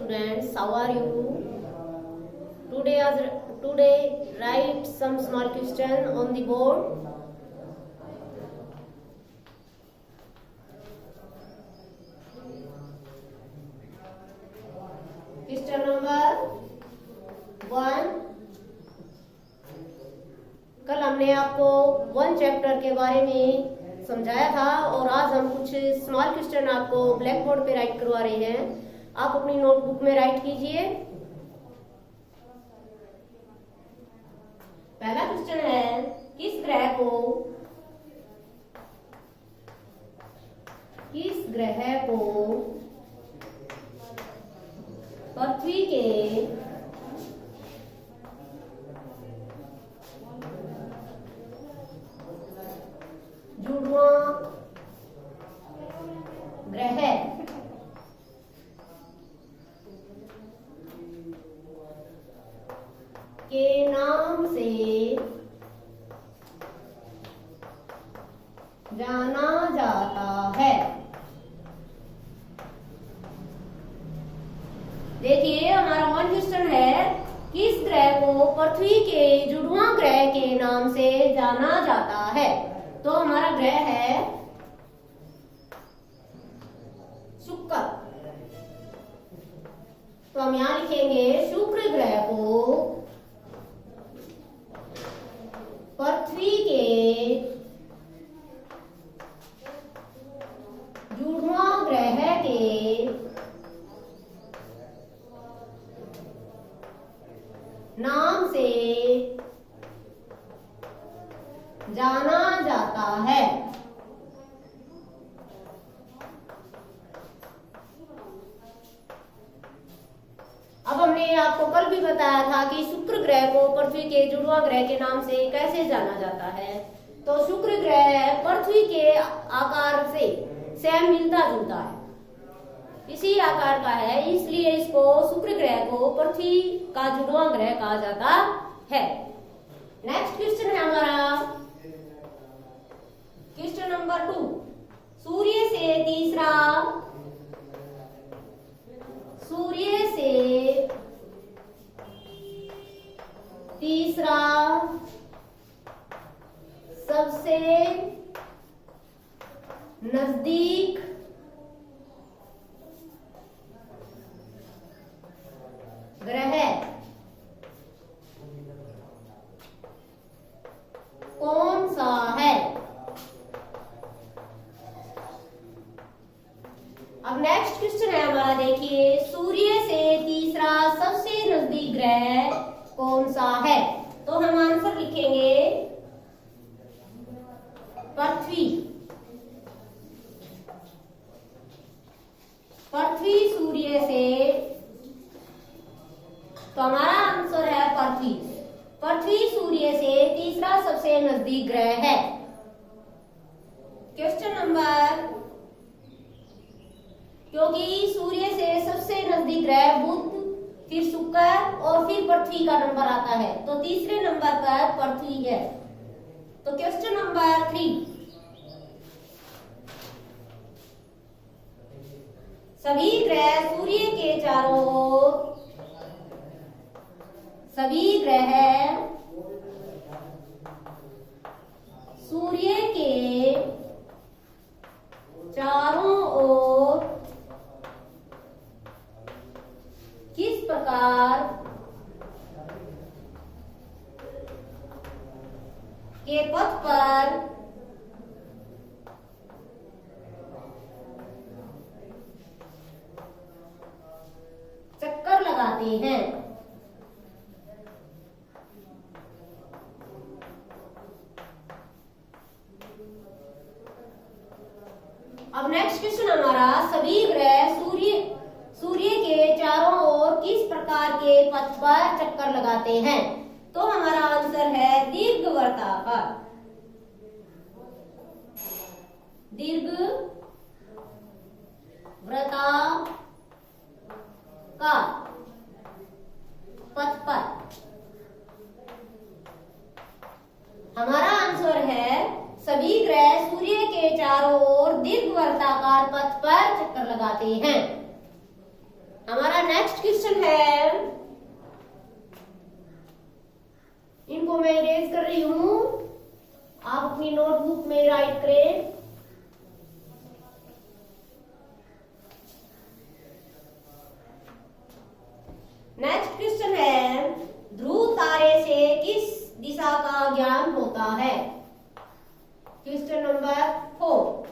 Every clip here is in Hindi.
students, how are you? Today write some small question on the board. Question number 1. कल हमने आपको 1 चैप्टर के बारे में समझाया था और आज हम कुछ स्मॉल क्वेश्चन आपको ब्लैक बोर्ड पे राइट करवा रहे हैं। आप अपनी नोटबुक में राइट कीजिए। पहला क्वेश्चन है, किस ग्रह को पृथ्वी के जुड़वां ग्रह के नाम से जाना जाता है? देखिए, हमारा 1 क्वेश्चन है, किस ग्रह को पृथ्वी के जुड़वां ग्रह के नाम से जाना जाता है? तो हमारा ग्रह है शुक्र। तो हम यहां लिखेंगे शुक्र ग्रह को पृथ्वी के जुड़वां ग्रह के नाम से जाना जाता है। अब हमने आपको कल भी बताया था कि शुक्र ग्रह को पृथ्वी के जुड़वां ग्रह के नाम से कैसे जाना जाता है। तो शुक्र ग्रह पृथ्वी के आकार से सेम मिलता जुलता है, इसी आकार का है, इसलिए इसको शुक्र ग्रह को पृथ्वी का जुड़वां ग्रह कहा जाता है। नेक्स्ट क्वेश्चन है हमारा क्वेश्चन नंबर 2। सूर्य से तीसरा सबसे नजदीक ग्रह कौन सा है? अब नेक्स्ट क्वेश्चन है हमारा, देखिए, सूर्य से तीसरा सबसे नजदीक ग्रह कौन सा है? तो हम आंसर लिखेंगे पृथ्वी सूर्य से, तो हमारा आंसर है पृथ्वी सूर्य से तीसरा सबसे नजदीक ग्रह है। क्वेश्चन नंबर, क्योंकि सूर्य से सबसे नजदीक ग्रह बुध, फिर शुक्र और फिर पृथ्वी का नंबर आता है, तो तीसरे नंबर पर पृथ्वी है। तो क्वेश्चन नंबर 3, सभी ग्रह सूर्य के चारों ओर किस प्रकार के पथ पर चक्कर लगाते हैं? अब नेक्स्ट क्वेश्चन हमारा, सभी ग्रह सूर्य के चारों ओर किस प्रकार के पथ पर चक्कर लगाते हैं? तो हमारा आंसर है दीर्घवृत्ताकार पथ पर। हमारा आंसर है सभी ग्रह सूर्य के चारों ओर दीर्घवृत्ताकार पथ पर चक्कर लगाते हैं। हमारा नेक्स्ट क्वेश्चन है, इनको मैं इरेज कर रही हूं, आप अपनी नोटबुक में राइट करें। नेक्स्ट क्वेश्चन है, ध्रुव तारे से किस दिशा का ज्ञान होता है? Question number 4।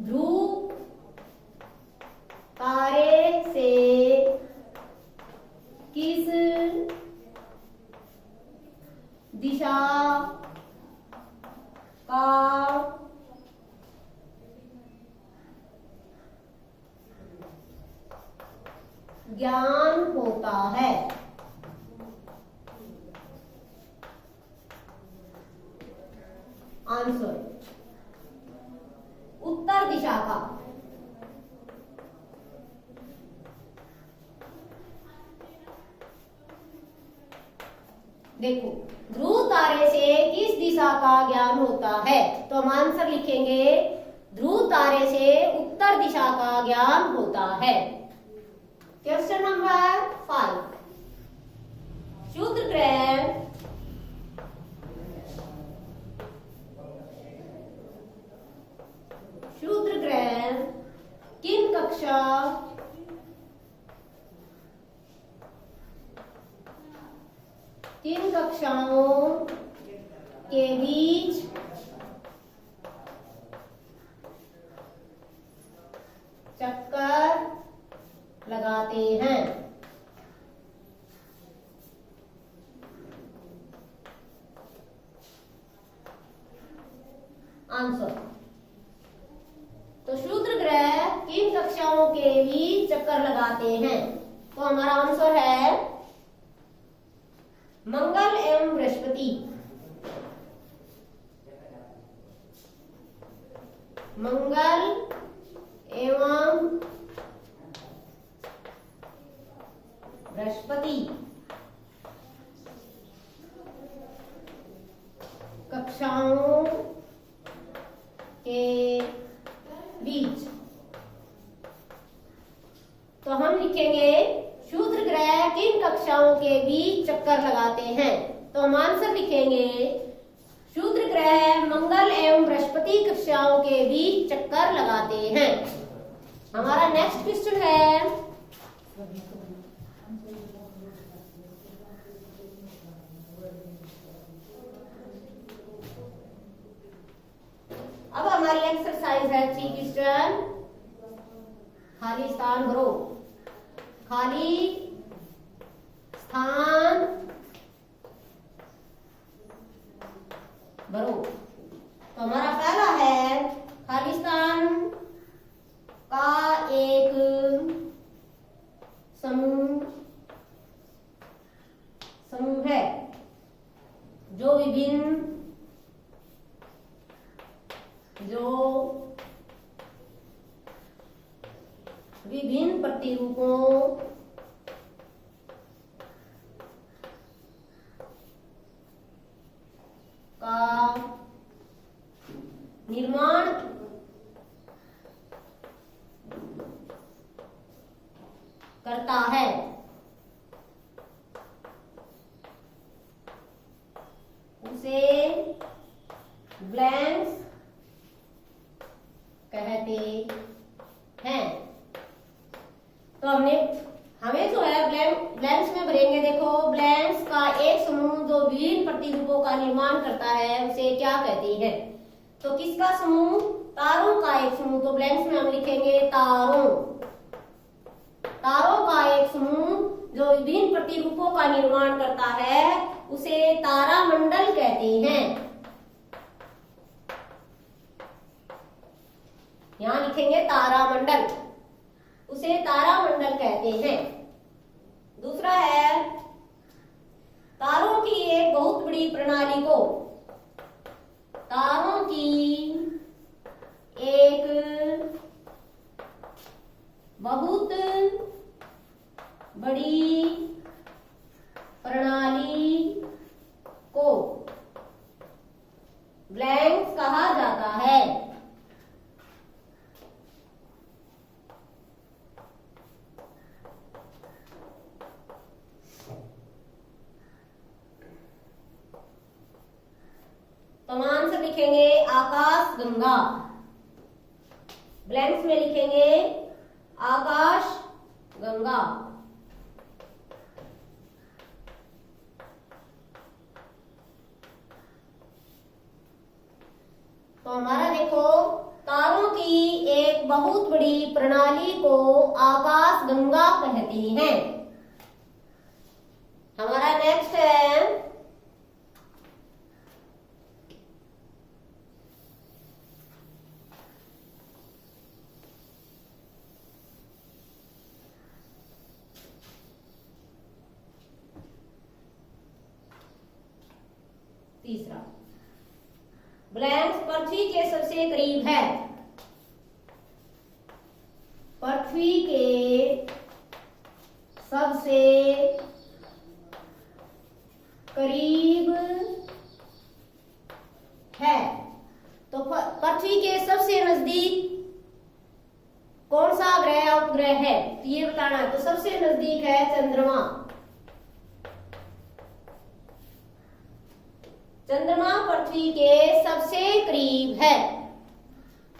ध्रुव तारे से किस दिशा का ज्ञान होता है? आंसर उत्तर दिशा का। देखो, ध्रुव तारे से किस दिशा का ज्ञान होता है, तो हम आंसर लिखेंगे ध्रुव तारे से उत्तर दिशा का ज्ञान होता है। क्वेश्चन नंबर 5, क्षुद्र ग्रह किन कक्षाओं के बीच चक्कर लगाते हैं? आंसर, तो क्षुद्र ग्रह किन कक्षाओं के बीच चक्कर लगाते हैं? तो हमारा आंसर है मंगल एवं बृहस्पति। मंगल एवं बृहस्पति कक्षाओं के बीच। तो हम लिखेंगे क्षुद्र ग्रह किन कक्षाओं के बीच चक्कर लगाते हैं? तो हम आंसर लिखेंगे क्षुद्र ग्रह मंगल एवं बृहस्पति कक्षाओं के बीच चक्कर लगाते हैं। हमारा नेक्स्ट क्वेश्चन है, अब हमारी एक्सरसाइज है 3 क्वेश्चन। खाली स्थान भरो, खाली स्थान भरो। तो हमारा पहला है, खाली स्थान का एक समूह है जो विभिन्न प्रतिरूपों का निर्माण करता है। उसे ब्लैंक्स कहते हैं। तो हमें जो है ब्लैंक्स में भरेंगे। देखो, ब्लैंक्स का एक समूह जो विभिन्न प्रतिरूपों का निर्माण करता है उसे क्या कहते हैं? तो किसका समूह? तारों का एक समूह। तो ब्लैंक्स में हम लिखेंगे तारों का एक समूह जो विभिन्न प्रतिरूपों का निर्माण करता है उसे तारामंडल कहते हैं। यहां लिखेंगे तारामंडल, उसे तारामंडल कहते हैं। दूसरा है, तारों की एक बहुत बड़ी प्रणाली को, तारों की एक बहुत बड़ी प्रणाली को ब्लैंक्स कहा जाता है। लिखेंगे आकाश गंगा, ब्लैंक्स में लिखेंगे आकाश गंगा। तो हमारा देखो, तारों की एक बहुत बड़ी प्रणाली को आकाश गंगा कहते हैं। हमारा नेक्स्ट है तीसरा, ब्लैंक्स पृथ्वी के सबसे करीब है। पृथ्वी के सबसे करीब है। तो पृथ्वी के सबसे नजदीक कौन सा ग्रह उपग्रह है, तो ये बताना है। तो सबसे नजदीक है चंद्रमा। चंद्रमा पृथ्वी के सबसे करीब है।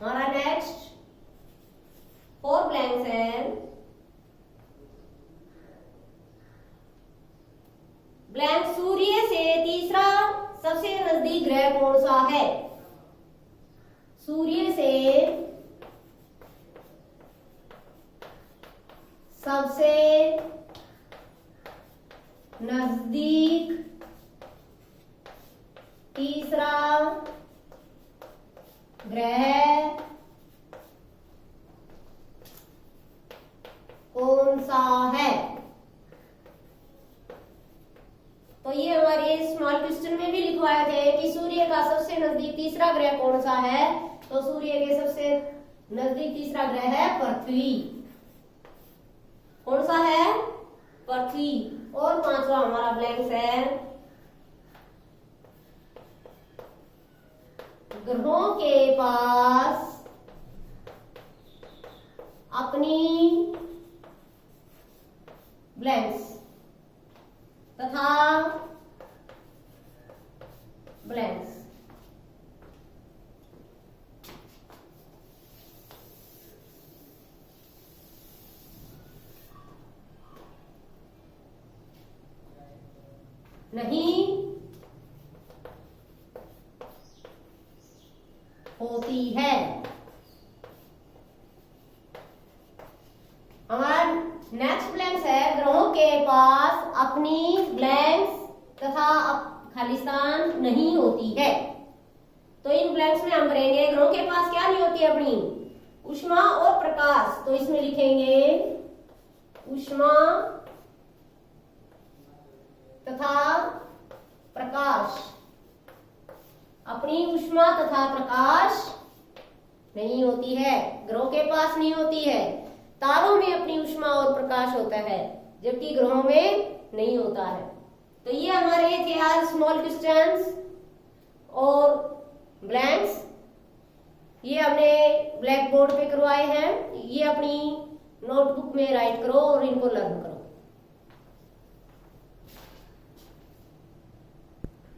हमारा नेक्स्ट 4 ब्लैंक्स है। ब्लैंक सूर्य से तीसरा सबसे नजदीक ग्रह कौन सा है? सूर्य से सबसे नजदीक तीसरा ग्रह कौन सा है? तो ये हमारे स्मॉल क्वेश्चन में भी लिखवाए थे कि सूर्य का सबसे नजदीक तीसरा ग्रह कौन सा है। तो सूर्य के सबसे नजदीक तीसरा ग्रह है पृथ्वी। कौन सा है? पृथ्वी। और 5वां हमारा ब्लैंक्स है, ग्रहों के पास अपनी ब्लैंक्स तथा ब्लैंक्स नहीं होती है। हमारा नेक्स्ट ब्लैंक्स है, ग्रहों के पास अपनी ब्लैंक्स तथा खालिस्तान नहीं होती है। तो इन ब्लैंक्स में हम भरेंगे, ग्रहों के पास क्या नहीं होती है? अपनी ऊष्मा और प्रकाश। तो इसमें लिखेंगे ऊष्मा तथा प्रकाश। अपनी ऊष्मा तथा प्रकाश नहीं होती है, ग्रहों के पास नहीं होती है। तारों में अपनी ऊष्मा और प्रकाश होता है, जबकि ग्रहों में नहीं होता है। तो ये हमारे थे आज स्मॉल क्वेश्चंस और ब्लैंक्स। ये हमने ब्लैक बोर्ड पे करवाए हैं। ये अपनी नोटबुक में राइट करो और इनको लर्न करो।